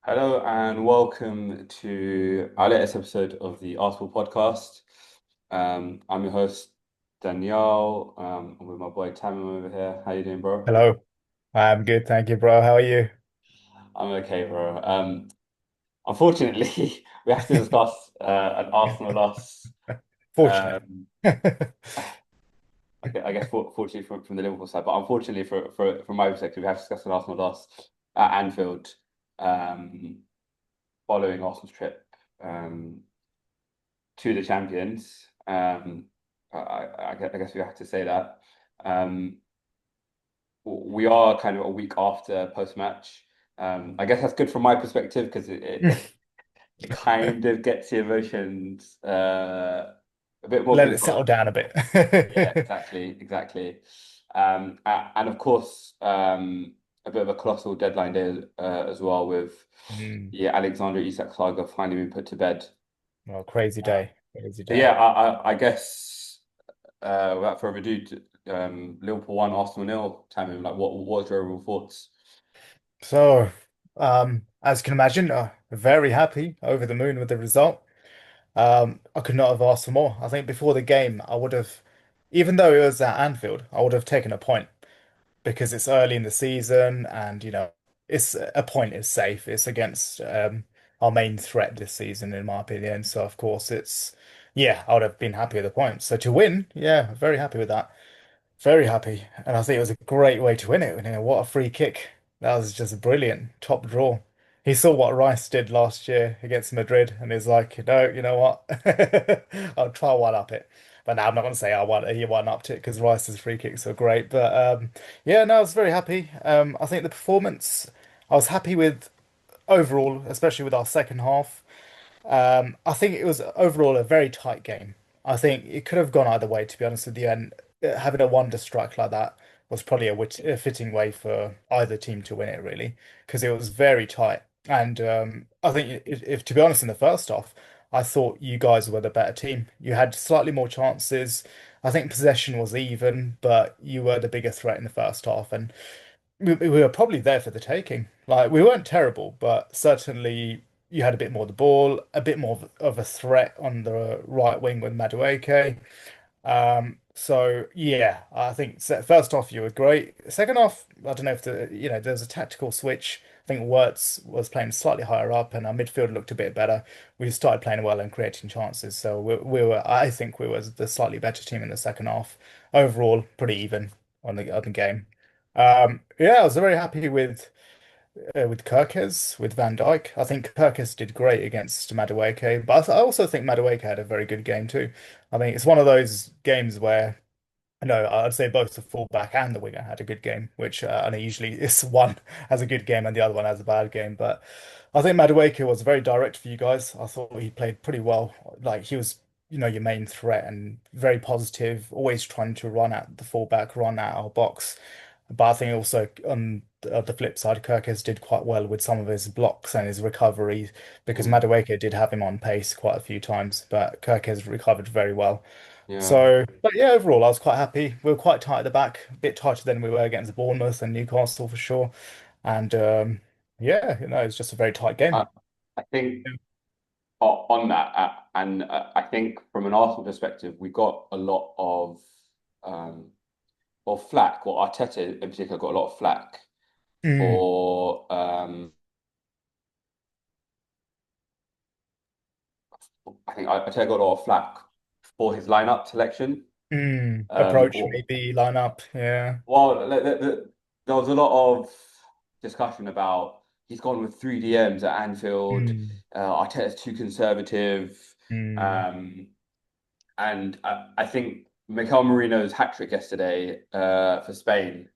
Hello and welcome to our latest episode of the Arsepool podcast. I'm your host Danielle. I'm with my boy Tamim over here. How you doing, bro? Hello. I'm good, thank you, bro. How are you? I'm okay, bro. Unfortunately, we have to discuss an Arsenal loss. Fortunate. Um, I guess fortunately from the Liverpool side, but unfortunately from my perspective, we have to discuss an Arsenal loss at Anfield um, following Arsenal's trip. Um, to the champions. I guess we have to say that. Um, we are kind of a week after post-match. I guess that's good from my perspective because it kind of gets the emotions a bit more Let it settle controlled. down a bit. Yeah, exactly. And of course, a bit of a colossal deadline day as well with Mm. Alexander Isak Saga finally been put to bed. Well, crazy Uh, day. Crazy but yeah, day. I guess without further ado, Liverpool won, Arsenal nil. Tamim, like what was your overall thoughts? So, as you can imagine, very happy, over the moon with the result. I could not have asked for more. I think before the game, I would have, even though it was at Anfield, I would have taken a point, because it's early in the season and it's a point is safe. It's against our main threat this season, in my opinion. So of course it's yeah, I would have been happy with the point. So to win, yeah, very happy with that. Very happy. And I think it was a great way to win it. What a free kick. That was just brilliant. Top draw. He saw what Rice did last year against Madrid and he's like, no, you know what? I'll try one up it. But now I'm not going to say he one upped it because Rice's free kicks are great. But yeah, no, I was very happy. I think the performance, I was happy with overall, especially with our second half. I think it was overall a very tight game. I think it could have gone either way, to be honest with you. And having a wonder strike like that was probably a fitting way for either team to win it, really, because it was very tight. And I think, if to be honest, in the first half, I thought you guys were the better team. You had slightly more chances. I think possession was even, but you were the bigger threat in the first half. And we were probably there for the taking. Like, we weren't terrible, but certainly you had a bit more of the ball, a bit more of a threat on the right wing with Madueke. So yeah, I think first off you were great. Second off, I don't know if there was a tactical switch. I think Wirtz was playing slightly higher up, and our midfield looked a bit better. We started playing well and creating chances. So I think we were the slightly better team in the second half. Overall, pretty even on the game. Yeah, I was very happy with Kirkes, with Van Dijk. I think Kirkes did great against Madueke, but I also think Madueke had a very good game too. I mean, it's one of those games where, no, I'd say both the fullback and the winger had a good game, which I know usually is one has a good game and the other one has a bad game. But I think Madueke was very direct for you guys. I thought he played pretty well. Like, he was, your main threat and very positive, always trying to run at the fullback, run at our box. But I think also on the flip side, Kirkes did quite well with some of his blocks and his recovery, because Mm, Madueke did have him on pace quite a few times, but Kirkes recovered very well. yeah. So, but yeah, overall, I was quite happy. We were quite tight at the back, a bit tighter than we were against Bournemouth and Newcastle for sure. And yeah, it's just a very tight game. I, I think on that, and I think from an Arsenal perspective, we got a lot of um, flack. Well, Arteta in particular got a lot of flack Mm, for I think Arteta got a lot of flack for his lineup selection. approach, Or maybe line up. Yeah. Well, there was a lot of discussion about he's gone with three DMs at Anfield. Mm, Arteta's too conservative, mm, um, and I think Mikel Merino's hat trick yesterday for Spain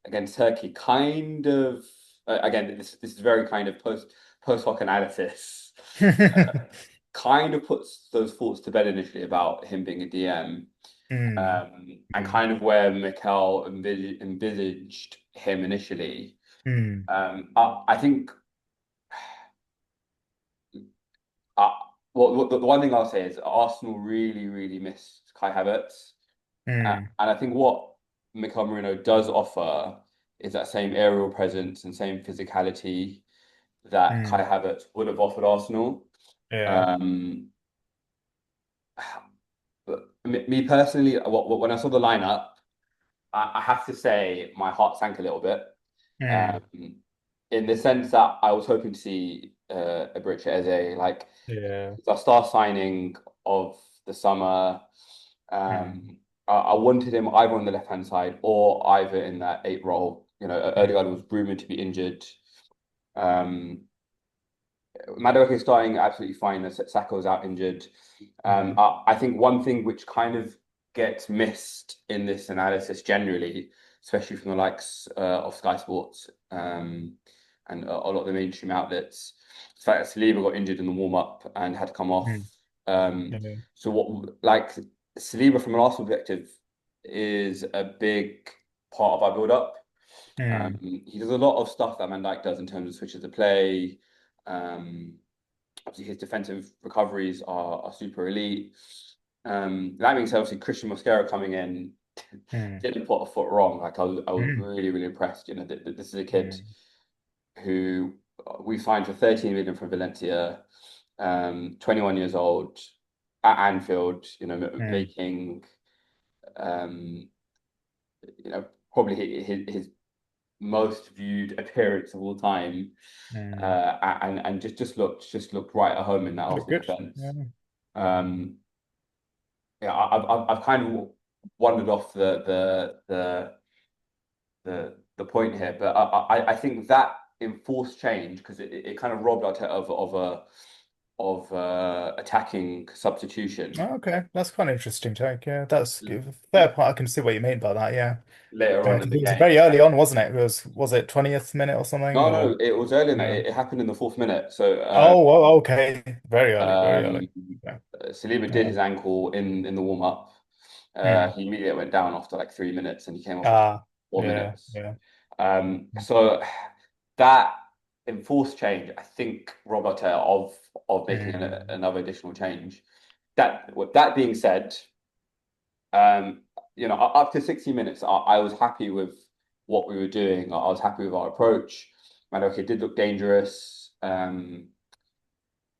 against Turkey kind of again this is very kind of post hoc analysis. Kind of puts those thoughts to bed initially about him being a DM. mm, And mm, kind of where Mikel envisaged him initially. mm, I think uh, the one thing I'll say is Arsenal really missed Kai Havertz, mm, and I think what Mikel Merino does offer is that same aerial presence and same physicality. that Kai Mm. Havertz would have offered Arsenal. Yeah. Um, but me personally, when I saw the lineup, I have to say my heart sank a little bit. Mm. Um, in the sense that I was hoping to see Ibrahimovic as a like Yeah. a star signing of the summer. Mm. I wanted him either on the left hand side or either in that eight role. You know, Odegaard Mm. was rumored to be injured. Um, Madueke is starting absolutely fine. Saka was out injured. Mm. I think one thing which kind of gets missed in this analysis generally, especially from the likes of Sky Sports and a lot of the mainstream outlets, the fact that Saliba got injured in the warm up and had to come off. Mm. Yeah. So what like Saliba from an Arsenal perspective is a big part of our build up. Mm. He does a lot of stuff that Van Dijk does in terms of switches of play. Um, Obviously, his defensive recoveries are super elite. That being said, obviously Christian Mosquera coming in Mm. didn't put a foot wrong. Like I was Mm. really impressed. You know, this is a kid Mm. who we signed for 13 million from Valencia, 21 years old at Anfield. You know, Mm. making um, probably his most viewed appearance of all time, Mm. and just looked right at home in that Look Arsenal good. Yeah. defense. Um, yeah, I've kind of wandered off the point here, but I think that enforced change because it kind of robbed Arteta of attacking substitution Oh, okay, that's quite an interesting take. Yeah, that's a fair part. I can see what you mean by that. Yeah, later yeah, on in 'cause the it was game. very early on, wasn't it? Was it 20th minute or something? No, no, Or it was early in that. yeah. It happened in the fourth minute. So Oh, well, okay, very early, very early. um, Yeah, Saliba did yeah. his ankle in the warm up. Mm. He immediately went down after like 3 minutes, and he came off after Ah, 4 minutes. yeah. So that enforced change, I think, Robert of making Mm. another additional change. That being said, um, up to 60 minutes, I was happy with what we were doing. I was happy with our approach. Madueke did look dangerous.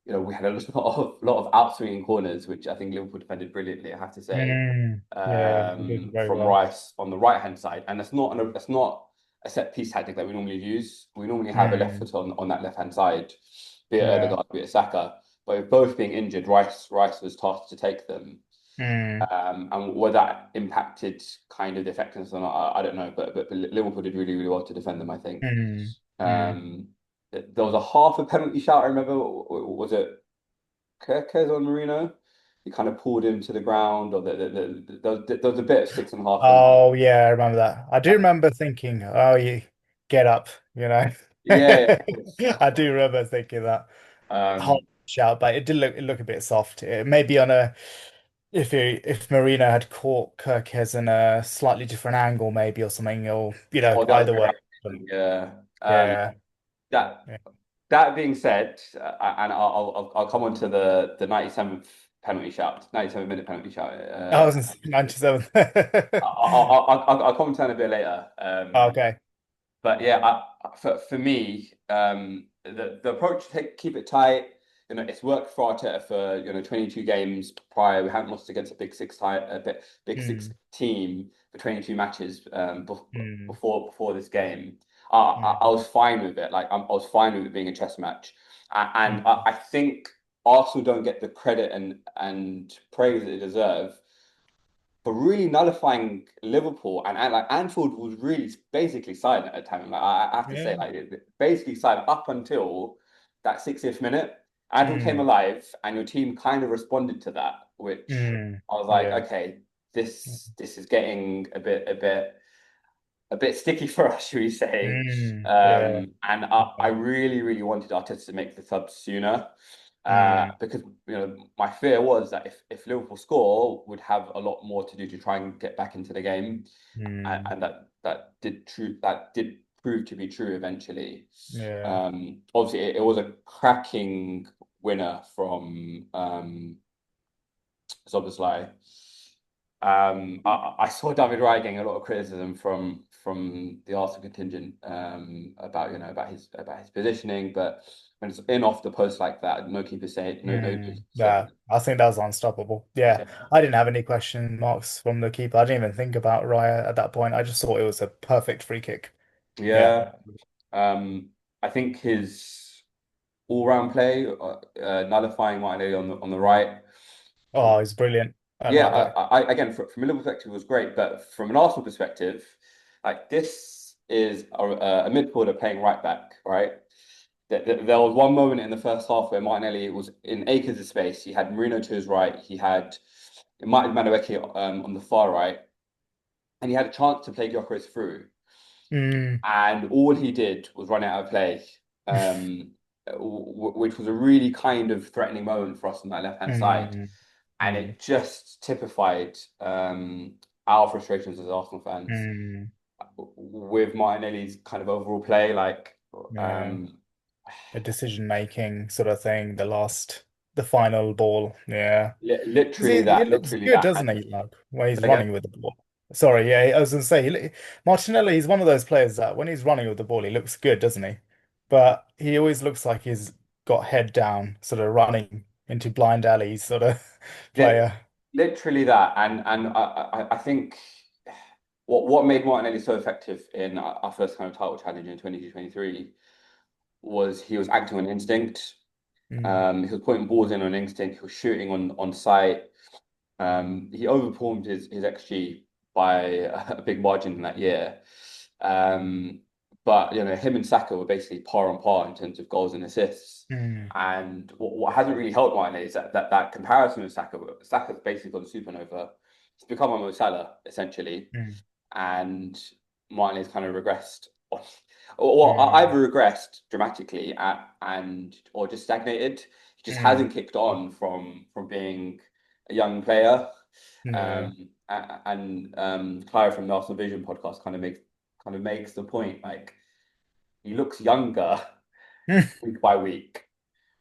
We had a lot of outswinging corners, which I think Liverpool defended brilliantly, I have to say, Mm. Yeah, you did very from well. Rice on the right hand side, and that's not a set piece tactic that we normally use. We normally have a left Mm. foot on that left hand side, be it Yeah. Odegaard, be it Saka. But with both being injured, Rice was tasked to take them, Mm. and whether that impacted kind of the effectiveness or not, I don't know. But Liverpool did really well to defend them, I think. Mm. Mm. Um, there was a half a penalty shout. I remember. Was it Kirkez on Marino? He kind of pulled him to the ground, or there was a bit of 6.5 in there. Oh, yeah, I remember that. I do remember thinking, oh, you get up, you know. Yeah, yeah, of course, of I course. do remember thinking that. Hard Um, shout, but it look a bit soft. It, maybe on a if Marino had caught Kirkes in a slightly different angle, maybe or something, or or the other either way way. around. But Yeah. yeah, That yeah. that being said, and I'll come on to the 97th penalty shout, 97-minute penalty shout. I was in 97. I'll come on to that a bit later. Okay. But yeah, for me, the approach to keep it tight. It's worked for Arteta for 22 games prior. We haven't lost against a big six Mm, team for 22 matches mm, before this game. I mm, was fine with it. Like I was fine with it being a chess match, and mm, I think Arsenal don't get the credit and praise that they deserve for really nullifying Liverpool, and like Anfield was really basically silent at time. Like I have to say, yeah. like basically silent up until that 60th minute. Anfield came Mm, alive, and your team kind of responded to that, which I was like, yeah. okay, this is getting a bit sticky for us, should we say? Yeah. And I really wanted Arteta to make the subs sooner. Mm, Because my fear was that if Liverpool score, would have a lot more to do to try and get back into the game, mm, and that did prove to be true eventually. yeah. Obviously, it was a cracking winner from Szoboszlai. I saw David Raya getting a lot of criticism from the Arsenal contingent about about his positioning, but when it's in off the post like that, no keeper say no keeper says Yeah, I think that was unstoppable. Yeah, yeah. I didn't have any question marks from the keeper. I didn't even think about Raya at that point. I just thought it was a perfect free kick. Yeah. Yeah. I think his all-round play, nullifying Martinelli on the right. Oh, he's brilliant. I Yeah, like that. again from a Liverpool perspective it was great, but from an Arsenal perspective, like this is a midfielder playing right back, right? There was one moment in the first half where Martinelli was in acres of space. He had Marino to his right. He had it might have Madueke on the far right, and he had a chance to play Gyökeres through. Mm. And all he did was run out of play, which was a really kind of threatening moment for us on that left-hand side. Mm. And Mm. it just typified our frustrations as Arsenal fans Mm. with Martinelli's kind of overall play. Like, Yeah. um, A decision making sort of thing. The final ball. Yeah. Because he looks literally good, that. doesn't he? Like when he's And again, running with the ball. Sorry, yeah, I was gonna say Martinelli. He's one of those players that when he's running with the ball, he looks good, doesn't he? But he always looks like he's got head down, sort of running into blind alleys, sort of li- player. literally that. And I think what made Martinelli so effective in our first kind of title challenge in 22-23 was he was acting on instinct. Mm, He was putting balls in on instinct. He was shooting on sight. He overperformed his XG by a big margin in that year. Um, but him and Saka were basically par on par in terms of goals and assists. mm, And what hasn't really helped Martinelli is that comparison with Saka. Saka's basically gone supernova. He's become a Mo Salah essentially, mm, and Martinelli's kind of regressed. Well, mm, either regressed dramatically and or just stagnated. He just mm. hasn't kicked on from being a young player. Yeah. Clara from the Arsenal Vision podcast kind of makes the point like he looks younger week by week.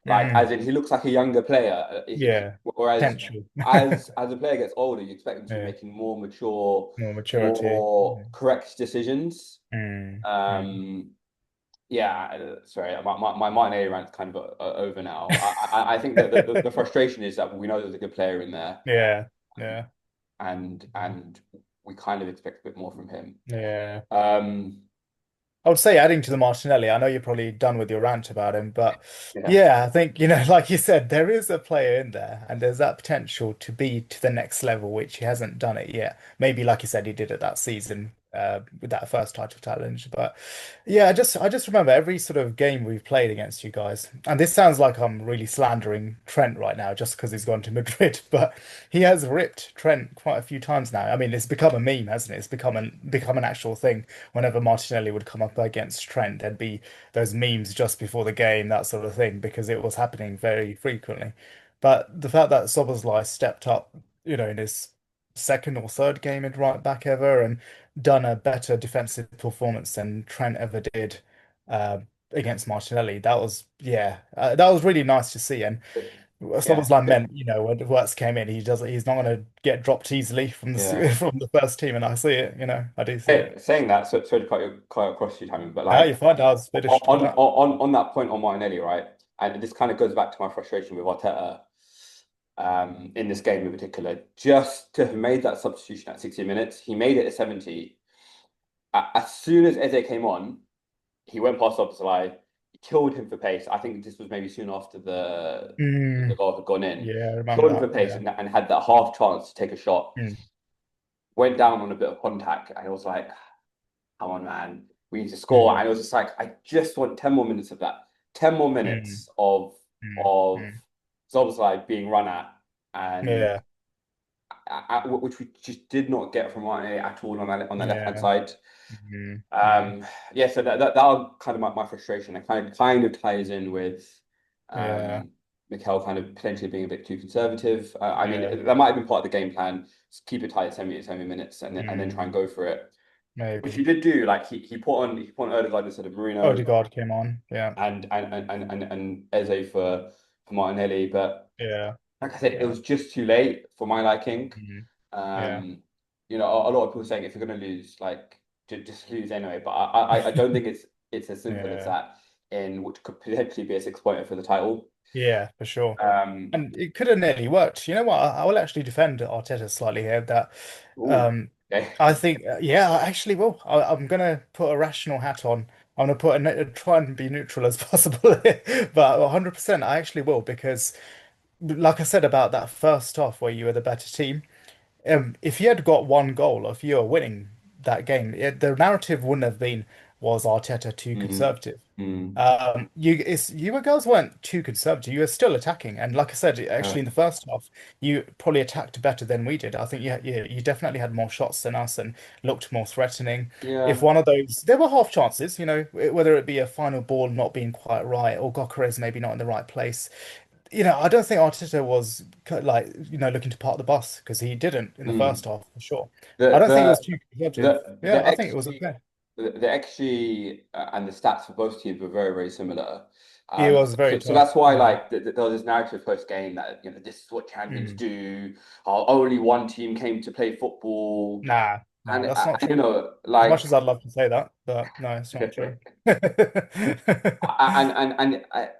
Like Mm, as in he looks like a younger player. yeah. Whereas Potential. as a player gets older, you expect them to be Yeah. making more mature, More maturity. more correct decisions. Mm, mm. Um, yeah, sorry, my Martinelli rant's kind of over now. I think that the frustration is that we know there's a good player in there, Yeah. Yeah. and we kind of expect a bit more from him. Yeah. Um, I would say adding to the Martinelli, I know you're probably done with your rant about him, but yeah, yeah, I think, like you said, there is a player in there and there's that potential to be to the next level, which he hasn't done it yet. Maybe like you said, he did it that season with that first title challenge. But yeah, I just remember every sort of game we've played against you guys, and this sounds like I'm really slandering Trent right now just because he's gone to Madrid, but he has ripped Trent quite a few times now. I mean, it's become a meme, hasn't it? It's become an actual thing whenever Martinelli would come up against Trent, there'd be those memes just before the game, that sort of thing, because it was happening very frequently. But the fact that Szoboszlai stepped up, in his second or third game in right back ever and done a better defensive performance than Trent ever did uh, against Martinelli, that was really nice to see. And yeah, Szoboszlai meant, when worst came in, he's not going to get dropped easily from yeah. the from the first team, and I see it, I do see it. Saying that, so to cut across you, Tamim, but Ah, like you find I was finished with that. on that point on Martinelli, right? And this kind of goes back to my frustration with Arteta in this game in particular. Just to have made that substitution at 60 minutes, he made it at 70. As soon as Eze came on, he went past Szoboszlai, he killed him for pace. I think this was maybe soon after the Mm, goal had gone in. yeah, I remember Killed him for that. pace Yeah. and had that half chance to take a shot. Mm, Went down on a bit of contact, and it was like, come on, man, we need to score. mm, And it was just like, I just want 10 more minutes of that. 10 more mm, minutes of mm, of mm. Szoboszlai being run at and Yeah, which we just did not get from Martinelli at all on the left hand yeah, side. mm, mm, Yeah, so that was kind of my frustration. It kind of ties in with yeah, Mikel kind of potentially being a bit too conservative. I mean, yeah, that might have been part of the game plan. Just keep it tight at 70 minutes and then try and mm, go for it. Which maybe. he did do. Like he put on Odegaard instead of Marino Odegaard came on. Yeah, and Eze for Martinelli. But yeah, like I said, it yeah, was just too late for my liking. mm, yeah, Um, a lot of people saying if you're going to lose, like just lose anyway. But I don't think it's as simple as Yeah. that, in which could potentially be a 6 pointer for the title. Yeah, for sure. Um, And it could have nearly worked. You know what? I will actually defend Arteta slightly here. That ooh, um, okay. I think, yeah, I actually will. I'm gonna put a rational hat on. I'm gonna put try and be neutral as possible here. But 100%, I actually will because, like I said about that first half where you were the better team. If you had got one goal, or if you were winning that game, the narrative wouldn't have been was Arteta too Mm, conservative. mm, You guys weren't too conservative. You were still attacking, and like I said, uh, actually in the first half, you probably attacked better than we did. I think you definitely had more shots than us and looked more threatening. If yeah. one of those, there were half chances, whether it be a final ball not being quite right or Gyökeres maybe not in the right place. I don't think Arteta was like, looking to park the bus because he didn't in the first Mm. half for sure. I The don't think it the was too conservative. the Yeah, I think it was XG okay. the XG and the stats for both teams were very, very similar. It was very So tight. that's why Yeah. like there was this narrative post game that this is what champions Mm. do. Only one team came to play football, Nah, and that's not true. As much like as I'd love to say that, but no, it's not true. and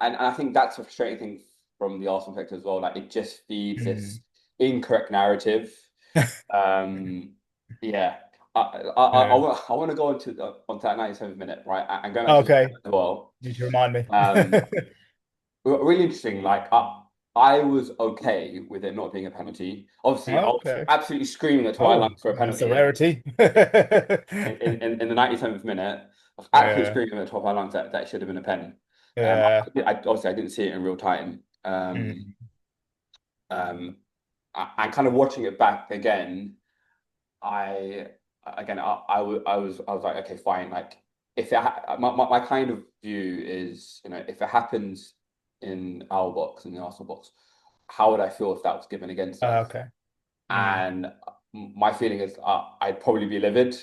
I think that's a frustrating thing from the Arsenal sector as well. Like it just feeds Mm. this incorrect narrative. Um, yeah, Yeah. I want to go onto that 97th minute, right? And going back to Okay. as well. Need to remind me. Um, really interesting. Like I was okay with it not being a penalty. Obviously, I was Okay. absolutely screaming at my Oh, lungs for a that's a penalty rarity. in the 97th minute. I was absolutely Yeah. screaming at the top of my lungs that it should have been a pen. Yeah. Obviously I didn't see it in real time. Mm. Um, and kind of watching it back again, I I was like, okay, fine. Like if my kind of view is, if it happens in our box, in the Arsenal box, how would I feel if that was given against us? Okay. Mm. And my feeling is I'd probably be livid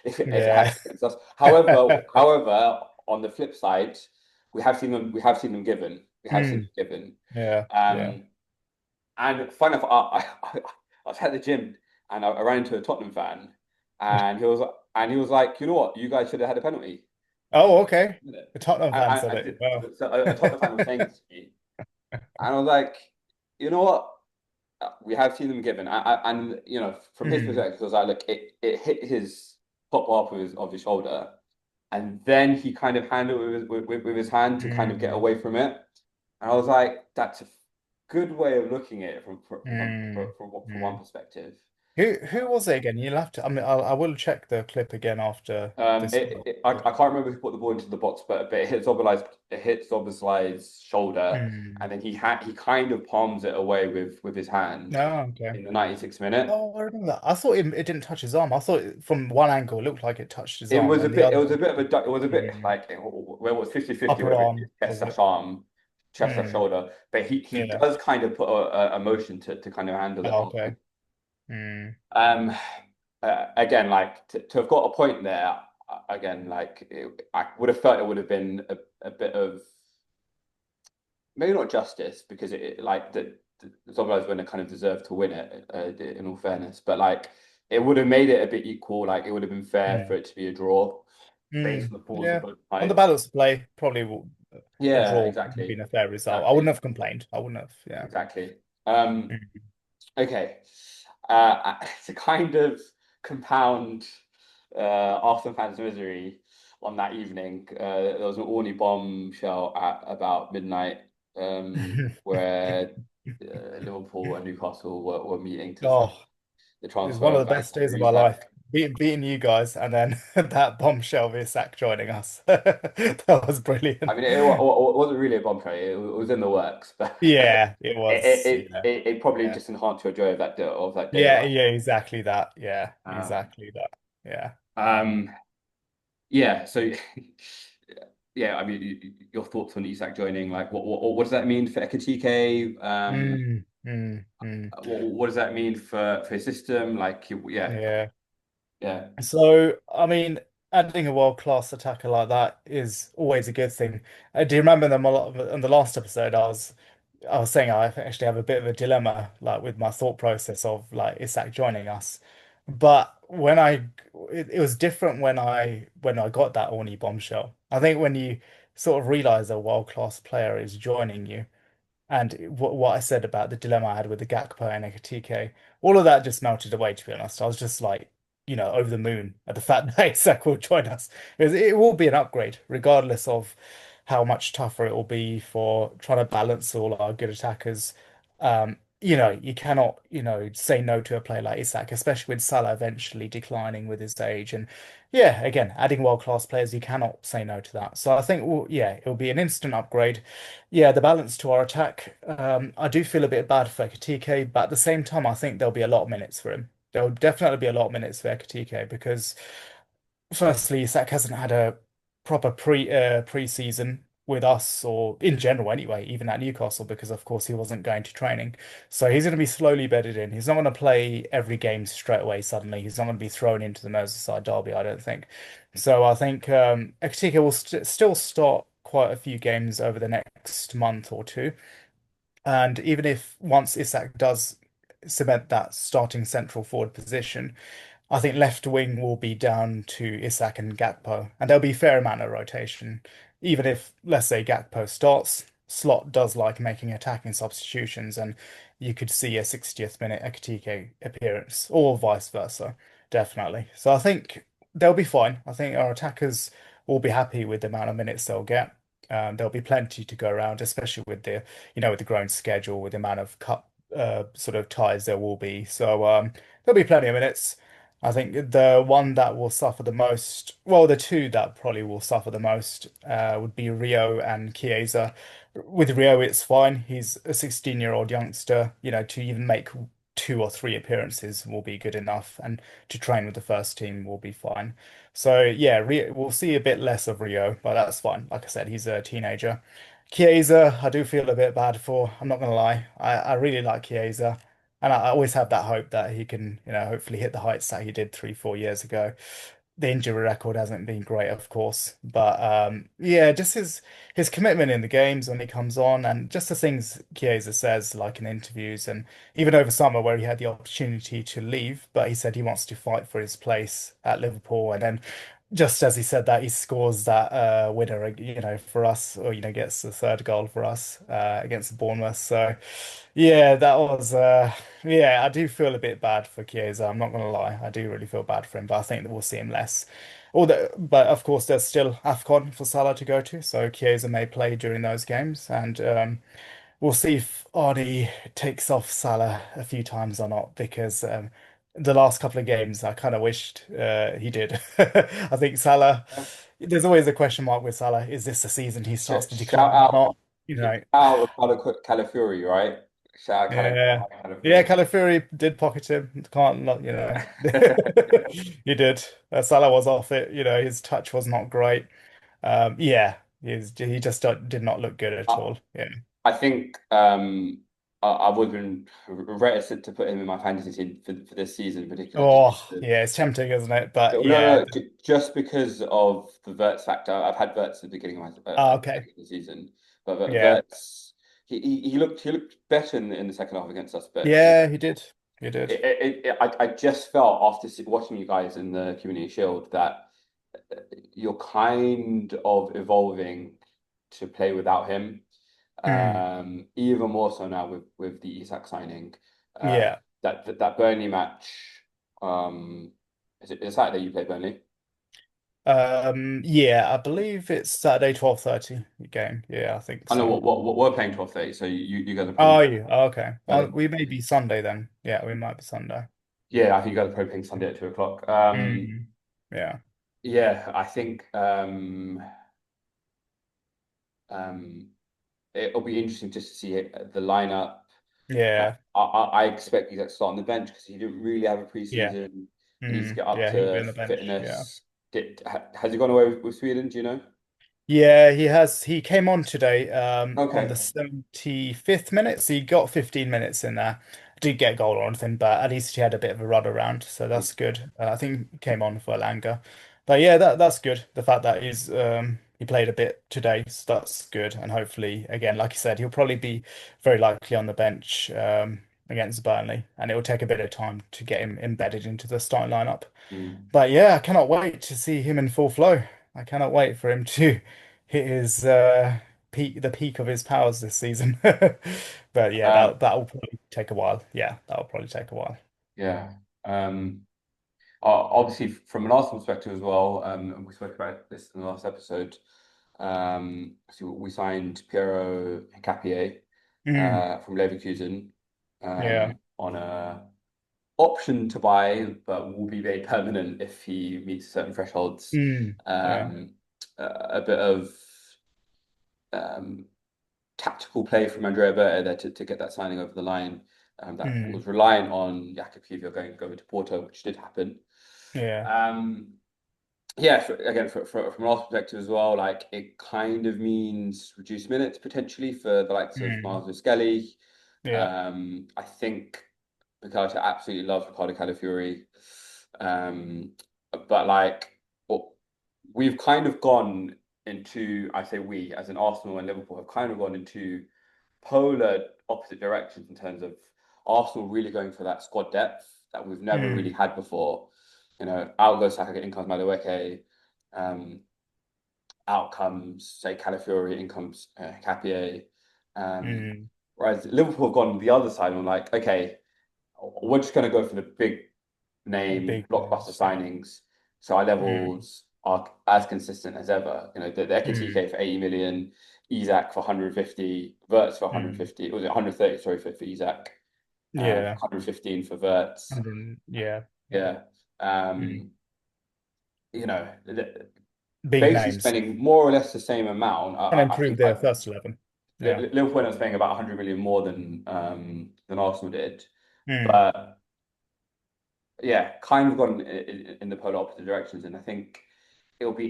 if it Yeah. happened against us. However, on the flip side, we have seen them given. We have seen Mm. them given. Yeah. Yeah. Um, and fun enough, I was at the gym and I ran into a Tottenham fan, and he was like, you know what, you guys should have had a penalty. Oh, okay. And, The Tottenham fan said it. Wow. so a Tottenham fan was saying this to me, and I was like, you know what, we have seen them given, and from his Mm. perspective, it was like, look, it hit his top half of his shoulder, and then he kind of handled it with his hand to kind of get Mm. away from it. And I was like, that's a good way of looking at it Mm. from one Mm. perspective. Who was it again? You'll have to. I mean, I will check the clip again after this call. I can't remember who put the ball into the box, but it hits Oberlai's shoulder, and Mm. then he kind of palms it away with his hand No, okay. in the 96th minute. Oh, I remember that. I thought it didn't touch his arm. I thought from one angle it looked like it touched his arm, and the It other was a bit of it was a bit mm, like where it was 50-50, upper whether it's arm chest was slash it? arm, chest slash Mm. shoulder, but he Yeah. does kind of put a motion to kind of handle it Oh, properly. okay. Mm. Um, again, like to have got a point there, again, like I would have felt it would have been a bit of maybe not justice because like the Zombies wouldn't kind of deserved to win it, in all fairness, but like it would have made it a bit equal. Like it would have been fair for Mm. it to be a draw based Mm. on the forms of Yeah. both On the sides. balance of play, probably a Yeah, draw would have exactly, been a fair result. I exactly, wouldn't have complained. I wouldn't have. Yeah. exactly. Um, Mm. okay, to kind of compound Arsenal fans' misery on that evening, there was an Orney bombshell at about midnight, where Liverpool and Newcastle were meeting to discuss Oh, the it was transfer one of of the best days of Gary my life. Isak. Beating you guys, and then that bombshell of Isak joining us. That was I brilliant. mean, it wasn't really a bombshell; it was in the works, but Yeah, it was. Yeah, it probably yeah, just enhanced your joy of that day yeah, out. yeah. Exactly that. Yeah, Um, exactly that. Yeah. um, yeah. So, yeah. I mean, your thoughts on Isak joining? Like, what does that mean for Ekatike? Mm, mm, mm. What does that mean for his system? Like, yeah, Yeah. yeah. So, I mean, adding a world-class attacker like that is always a good thing. Do you remember them a lot in the last episode? I was saying I actually have a bit of a dilemma, like with my thought process of like Isak joining us. But it was different when I got that Orney bombshell. I think when you sort of realize a world-class player is joining you, and what I said about the dilemma I had with the Gakpo and Ekitike, all of that just melted away, to be honest. I was just like, over the moon at the fact that Isak will join us. Because it will be an upgrade, regardless of how much tougher it will be for trying to balance all our good attackers. You cannot, say no to a player like Isak, especially with Salah eventually declining with his age. And yeah, again, adding world-class players, you cannot say no to that. So I think, well, yeah, it'll be an instant upgrade. Yeah, the balance to our attack. I do feel a bit bad for Ekitike, but at the same time, I think there'll be a lot of minutes for him. There'll definitely be a lot of minutes for Ekitike because firstly, Isak hasn't had a proper pre-season with us or in general anyway, even at Newcastle, because of course he wasn't going to training. So he's going to be slowly bedded in. He's not going to play every game straight away suddenly. He's not going to be thrown into the Merseyside derby, I don't think. So I think Ekitike will still start quite a few games over the next month or two. And even if once Isak does cement that starting central forward position, I think left wing will be down to Isak and Gakpo, and there'll be a fair amount of rotation. Even if, let's say, Gakpo starts, Slot does like making attacking substitutions, and you could see a 60th minute Ekitike appearance, or vice versa, definitely. So I think they'll be fine. I think our attackers will be happy with the amount of minutes they'll get. There'll be plenty to go around, especially with with the growing schedule, with the amount of cup sort of ties there will be. So there'll be plenty of minutes. I think the one that will suffer the most, well, the two that probably will suffer the most would be Rio and Chiesa. With Rio, it's fine. He's a 16-year-old youngster. To even make two or three appearances will be good enough, and to train with the first team will be fine. So yeah, we'll see a bit less of Rio, but that's fine. Like I said, he's a teenager. Chiesa, I do feel a bit bad for. I'm not gonna lie. I really like Chiesa. And I always have that hope that he can, hopefully hit the heights that he did 3, 4 years ago. The injury record hasn't been great, of course, but yeah, just his commitment in the games when he comes on, and just the things Chiesa says, like in interviews, and even over summer where he had the opportunity to leave, but he said he wants to fight for his place at Liverpool, and then just as he said that, he scores that winner, for us, or gets the third goal for us against Bournemouth. So. Yeah, that was yeah, I do feel a bit bad for Chiesa, I'm not gonna lie. I do really feel bad for him, but I think that we'll see him less. But of course there's still AFCON for Salah to go to, so Chiesa may play during those games, and we'll see if Arnie takes off Salah a few times or not, because the last couple of games I kind of wished he did. I think Salah, there's always a question mark with Salah. Is this the season he starts to Shout decline or out, not? shout out Ricardo Calafiori, right? Shout out Yeah. Yeah, Calafiori. Calafiori did pocket him. Can't not, He did. Salah was off it. His touch was not great. Yeah, he just did not look good at I, all. Yeah. I think I would have been reticent to put him in my fantasy team for this season, particularly just Oh, because yeah, it's tempting, isn't it? But yeah. no, just because of the Verts factor. I've had Verts at the beginning of Oh, okay. the season, but Yeah. Verts he looked better in the second half against us, but Yeah, he did. He did. I just felt after watching you guys in the Community Shield that you're kind of evolving to play without him. Mm, Even more so now with the Isak signing. Uh, yeah. that Burnley match. Um, is it Saturday you play Burnley? Yeah, I believe it's Saturday 12:30 game. Yeah, I think I know so. what we're playing 12:30, so you guys are Oh, probably you? Oh, okay. uh, We may be Sunday then. Yeah, we might be Sunday. yeah, I think you guys are probably playing Sunday at 2 o'clock. Mm, yeah. Yeah, I think um, it'll be interesting just to see the lineup. Yeah. I expect he's to start on the bench because he didn't really have a Yeah. preseason. He needs to get up Yeah, he'll be to on the bench. Yeah. fitness. Has he gone away with Sweden? Do you know? Yeah, he has. He came on today on the Okay. 75th minute, so he got 15 minutes in there. Didn't get a goal or anything, but at least he had a bit of a run around, so that's good. I think he came on for Langa. But yeah, that's good. The fact that he played a bit today, so that's good. And hopefully, again, like you said, he'll probably be very likely on the bench. against Burnley, and it will take a bit of time to get him embedded into the starting lineup. Mm. But yeah, I cannot wait to see him in full flow. I cannot wait for him to hit his the peak of his powers this season. But yeah, Um, that will probably take a while. Yeah, that will probably take a while. yeah. Obviously, from an Arsenal perspective as well, and we spoke about this in the last episode. So we signed Piero Hincapié Mm, from Leverkusen yeah. on a option to buy, but will be made permanent if he meets certain thresholds. Mm, yeah. Um, a bit of um, tactical play from Andrea Berta there to get that signing over the line. That Mm, was reliant on Jakub Kiwior going to Porto, which did happen. yeah. Um, yeah, again, from our perspective as well, like it kind of means reduced minutes potentially for the likes of Mm, Miles Skelly. yeah. I think Ricardo absolutely loves Ricardo Calafiori. Um, but like well, we've kind of gone into, I say we, as in Arsenal and Liverpool, have kind of gone into polar opposite directions in terms of Arsenal really going for that squad depth that we've never really Mm, had before. Out goes Saka, in comes Madueke, um, out comes, say, Calafiori, in comes Capier. Um, mm. Whereas Liverpool have gone the other side and like, okay, we're just going to go for the big name Big blockbuster names. Yeah. signings. So our Mm, levels are as consistent as ever. The mm, Ekitike for 80 million, Isak for 150, Verts for mm. 150. It was 130, sorry, for Isak, Yeah. 115 for Verts. And then yeah. Yeah. Yeah. Mm. Um, Big basically names. spending more or less the same amount. And I improve think their first 11. Yeah. Liverpool ended up spending about 100 million more than Arsenal did. Mm, But yeah, kind of gone in the polar opposite directions. And I think it'll be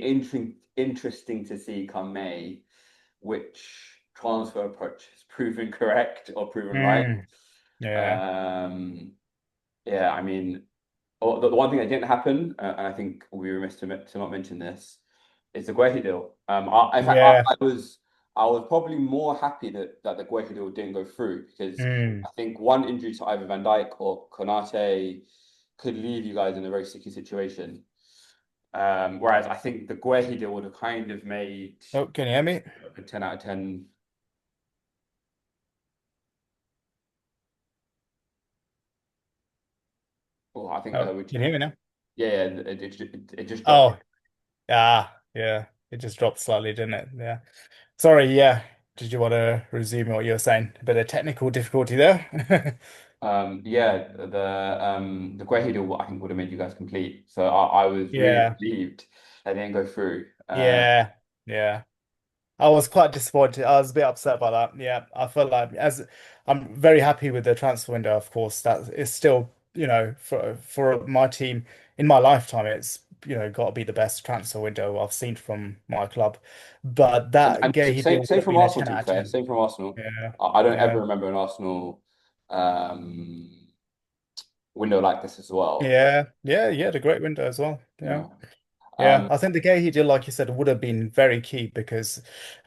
interesting to see come May which transfer approach has proven correct or proven right. mm. Yeah. Um, yeah, I mean, the one thing that didn't happen, and I think we were remiss to not mention this, is the Guehi deal. In fact, Yeah. I was probably more happy that the Guehi deal didn't go through because Mm. I think one injury to either Van Dijk or Konate could leave you guys in a very sticky situation. Whereas I think the Guehi deal would have kind of made Oh, can you hear me? a 10 out of 10. Well, I think Oh, can you hear me now? yeah, it just dropped. Oh, yeah. It just dropped slightly, didn't it? Yeah. Sorry, yeah. Did you want to resume what you were saying? A bit of technical difficulty there. Yeah, the Guehi deal I think would have made you guys complete. So I was really Yeah. relieved that didn't go through. Yeah. Yeah. I was quite disappointed. I was a bit upset by that. Yeah, I feel like as I'm very happy with the transfer window, of course, that is still, for my team in my lifetime, it's, got to be the best transfer window I've seen from my club. But that And Gahey deal would same have from been a Arsenal, 10 to be out of fair. 10. Same from Arsenal. Yeah. I don't ever Yeah. remember an Arsenal um, window like this as well. Yeah. Yeah. Yeah. The great window as well. You Yeah. know, Yeah, um, I think the Gahey deal, like you said, would have been very key because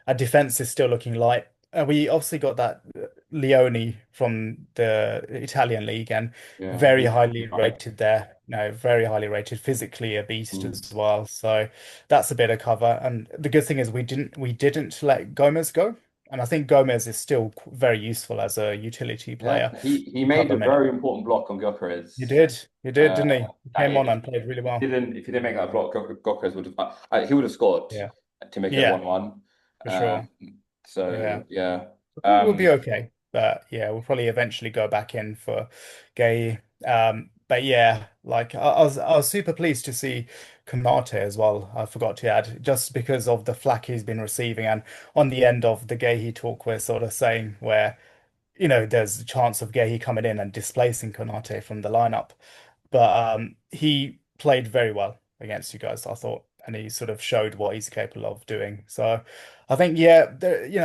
our defense is still looking light. We obviously got that Leone from the Italian league and yeah, very he's highly right. rated there. No, very highly rated, physically a beast Mm. as well. So that's a bit of cover. And the good thing is we didn't let Gomez go. And I think Gomez is still very useful as a utility Yeah, player he to made cover a minutes. very important block on He Gyökeres. did. He did, Uh, didn't he? He that came on and played really well. if he didn't make that block, Gyökeres would have he would have scored Yeah. to make it Yeah, 1-1. for Um, sure. so Yeah. yeah, We'll be um, okay. But yeah, we'll probably eventually go back in for Gay. But yeah, like I was super pleased to see Konate as well. I forgot to add, just because of the flack he's been receiving, and on the end of the Gay talk, we're sort of saying where, there's a chance of Gay coming in and displacing Konate from the lineup. But he played very well against you guys, I thought, and he sort of showed what he's capable of doing. So I think, yeah,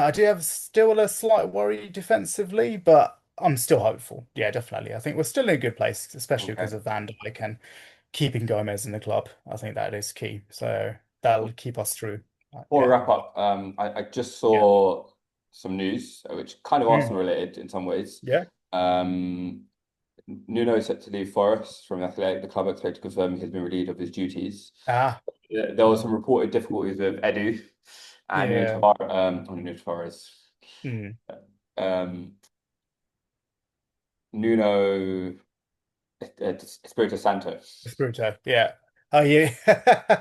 I do have still a slight worry defensively, but I'm still hopeful. Yeah, definitely. I think we're still in a good place, especially because okay. of Van Dijk and keeping Gomez in the club. I think that is key. So that'll keep us through. Before we Yeah. wrap up, I just Yeah. saw some news which kind of Mm. Arsenal related in some ways. Yeah. Um, Nuno is set to leave Forest from Athletic. The club expect to confirm he has been relieved of his duties. Ah, There was mm, some reported difficulties with Edu and Nuno yeah. Tavares. Nuno Tavares. Mm. Um, Nuno Espirito Santo. Espirito, yeah. Oh, yeah.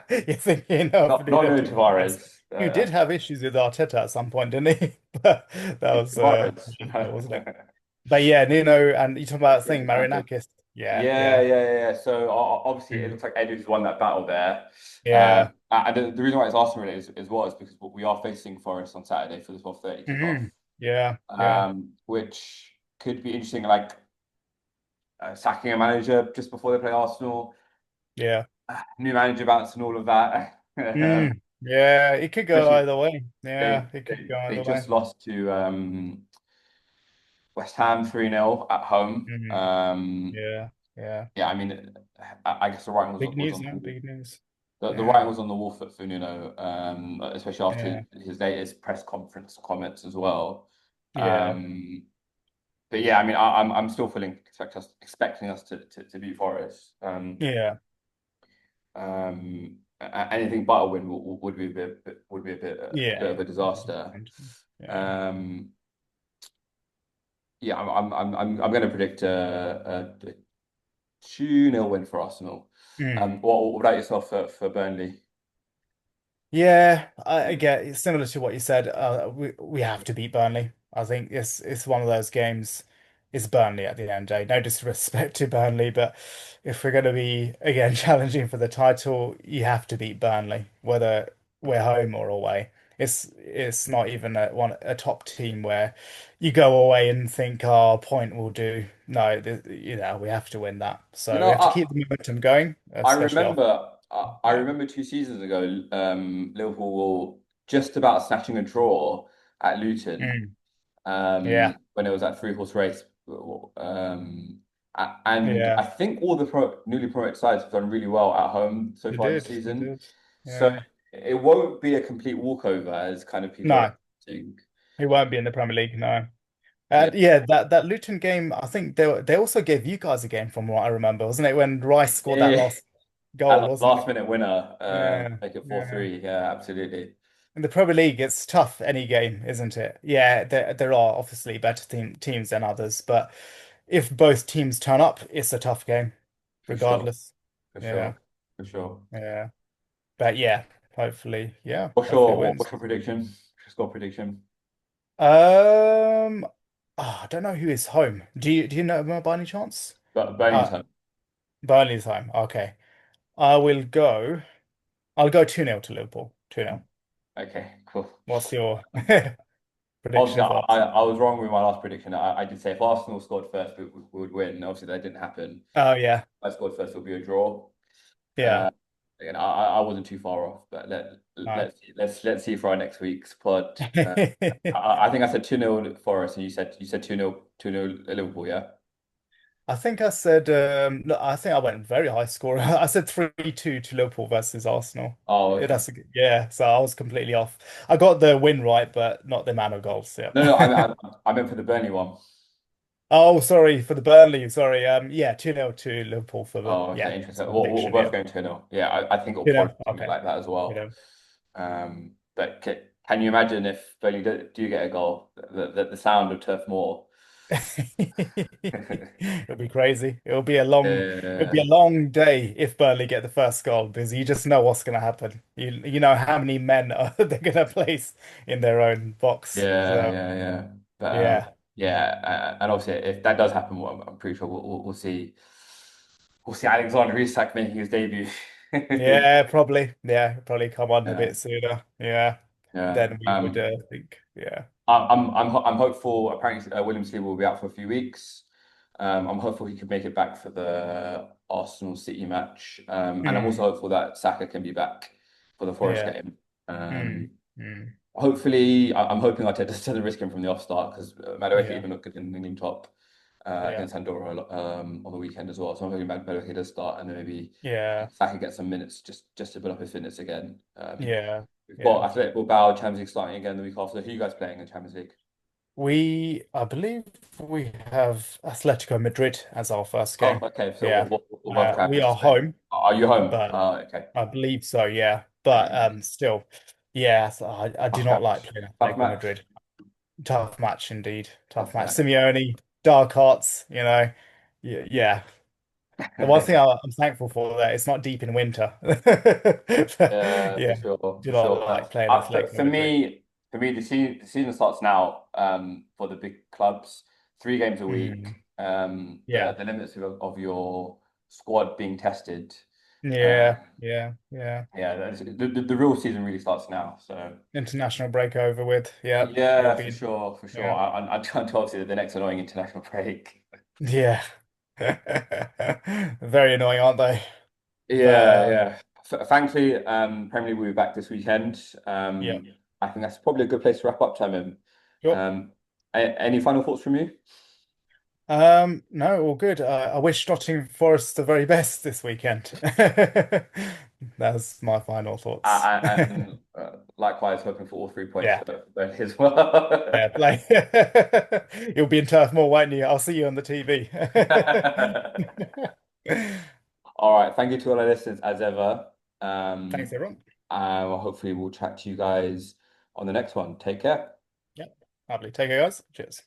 You're thinking of Not Nuno Nuno Tavares, Tavares. who did have issues with Arteta at some point, didn't he? But that was Tavares. wasn't it? But yeah, Nuno, and you talking about thing Espirito Santo. Marinakis. Yeah, Yeah, yeah. yeah, yeah. Yeah. So obviously, it Mm. looks like Edu's won that battle there. Yeah. And the reason why it's Arsenal related is what is because we are facing Forest on Saturday for the 12:30 kickoff, Mhm. Yeah, yeah, which could be interesting. Like sacking a manager just before they play Arsenal, yeah. new manager bounce and all of that. Yeah, it could go Especially either way. Yeah, they, it could they go they either way. just lost to West Ham 3-0 at home. Mhm. Yeah, yeah. Yeah, I mean, I guess the writing Big was news, on the no? wall. Big news. The Yeah, writing was on the wall for Nuno, especially after yeah, his latest press conference comments as well. yeah, Um, but yeah, I mean, I'm still feeling expecting us to beat Forest. yeah, Anything but a win would be would be bit yeah. of a disaster. Yeah. Um, yeah, I'm going to predict a 2-0 win for Arsenal. Mm. What about yourself for Burnley? Yeah, I get it's similar to what you said. We have to beat Burnley. I think it's one of those games. It's Burnley at the end of the day. No disrespect to Burnley, but if we're going to be again challenging for the title, you have to beat Burnley, whether we're home or away. It's not even a top team where you go away and think our point will do. No, we have to win that. You So we know, have to keep the momentum going, especially off. I Yeah. remember 2 seasons ago, Liverpool were just about snatching a draw at Luton, Mm. Yeah. when it was that three-horse race. And Yeah. I think all the newly promoted sides have done really well at home so They far this did. They season. did. So Yeah. it won't be a complete walkover as kind of people are No, expecting. he won't be in the Premier League. No. Yeah, Yeah, that Luton game, I think they also gave you guys a game from what I remember, wasn't it? When Rice scored that yeah. last goal, That wasn't last it? minute winner, Yeah. make it Yeah. 4-3. Yeah, absolutely. In the Premier League, it's tough any game, isn't it? Yeah, there are obviously better teams than others, but if both teams turn up, it's a tough game, For sure. regardless. For Yeah. sure. For sure. Yeah. But yeah, yeah, What's hopefully it what's wins. your prediction? Score prediction. Um, I don't know who is home. Do you know by any chance? But Burnley's Uh, home. Burnley's home. Okay. I will go. I'll go 2-0 to Liverpool. 2-0. Okay, cool. What's your Obviously, prediction for us? I was wrong with my last prediction. I did say if Arsenal scored first, we would win. Obviously, that didn't happen. Oh yeah. If I scored first, it would be a draw. Yeah. Uh, again, I wasn't too far off, but No. let's see for our next week's pod. I think I said 2-0 Forest, and you said 2-0 Liverpool, yeah? I think I said no, I think I went very high score. I said 3-2 to Liverpool versus Arsenal. Oh, okay. That's yeah, so I was completely off. I got the win right, but not the amount of goals. No, Yeah. I meant for the Burnley one. Oh, sorry for the Burnley. Sorry. Yeah, 2-0 to Liverpool for the Oh, okay, yeah, that's interesting. my We're prediction. both Yeah. going 2-0. Yeah, I think it'll You probably know, be something okay. like that as You well. know. But can you imagine if Burnley do get a goal, the sound of Turf Moor? It'll be crazy. It'll be Uh, a long day if Burnley get the first goal because you just know what's gonna happen. You know how many men are they're gonna place in their own box. yeah, So yeah, yeah. But yeah. yeah, and obviously if that does happen, well, I'm pretty sure we'll see Alexander Isak making his debut. Yeah, probably. Yeah, probably come on a Yeah, bit sooner. Yeah. yeah. Then we would think, yeah. I'm hopeful. Apparently, William Saliba will be out for a few weeks. I'm hopeful he can make it back for the Arsenal City match, and I'm also Mm, hopeful that Saka can be back for the Forest yeah. game. Mm, mm, Hopefully, I'm hoping Arteta doesn't risk him from the off start because Madueke yeah. even looked good in the England top Yeah. against Andorra on the weekend as well. So I'm hoping Madueke does start, and then maybe Yeah. Saka gets some minutes just to build up his fitness again. Yeah. We've got Yeah. Athletic Bilbao Champions League starting again the week after. Who are you guys playing in Champions League? I believe we have Atletico Madrid as our first Oh, game. okay. So Yeah. we'll both We travel to are Spain. home, Are you home? but Oh, okay. I believe so, yeah. But Very nice. still, yeah, so I do Tough not like match. playing Tough Atletico match. Madrid. Tough match indeed. Tough Tough match. match. Simeone, dark arts, you know. Yeah, yeah. The one thing I'm thankful for that it's not deep in winter. Yeah, Yeah, for sure, do for not sure. like playing Atletico Madrid. For me, the season starts now. For the big clubs, 3 games a Mm, week. yeah, The limits of your squad being tested. yeah, Um, yeah, yeah. the real season really starts now. So International break over with. Yeah, it'll yeah, be. for sure. Yeah, I'm trying to obviously the next annoying international break. yeah. Very annoying, aren't they? But Yeah, yeah. Thankfully, Premier League will be back this weekend. yeah. I think that's probably a good place to wrap up, Tamim. Sure. Um, any final thoughts from you? No, all good. I wish Nottingham Forest the very best this weekend. That's my final thoughts. And likewise, hoping for all 3 points Yeah, for Burnley as well. yeah. Like you'll be in Turf Moor, won't you? I'll see you on the TV. All right. Thank you to all our listeners as ever. Thanks, Um, everyone. and hopefully we'll chat to you guys on the next one. Take care. Yeah, lovely. Take care, guys. Cheers.